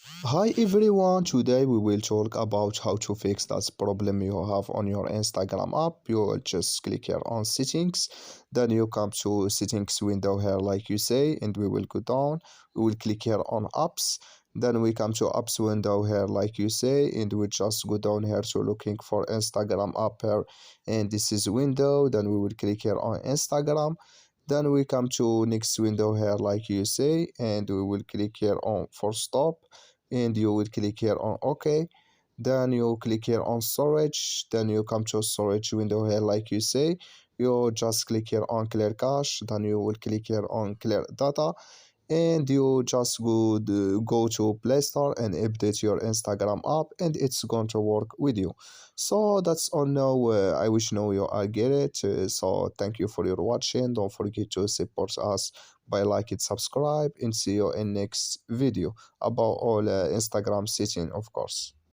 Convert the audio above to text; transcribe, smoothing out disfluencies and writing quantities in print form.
Hi everyone, today we will talk about how to fix that problem you have on your Instagram app. You will just click here on settings, then you come to settings window here like you say, and we will go down. We will click here on apps, then we come to apps window here like you say, and we just go down here to looking for Instagram app here, and this is window. Then we will click here on Instagram, then we come to next window here like you say, and we will click here on for stop, and you will click here on OK. Then you click here on storage, then you come to storage window here like you say, you just click here on clear cache, then you will click here on clear data, and you just go to Play Store and update your Instagram app, and it's going to work with you. So that's all now. I wish now you are get it. So thank you for your watching. Don't forget to support us by like it, subscribe, and see you in next video about all Instagram setting, of course.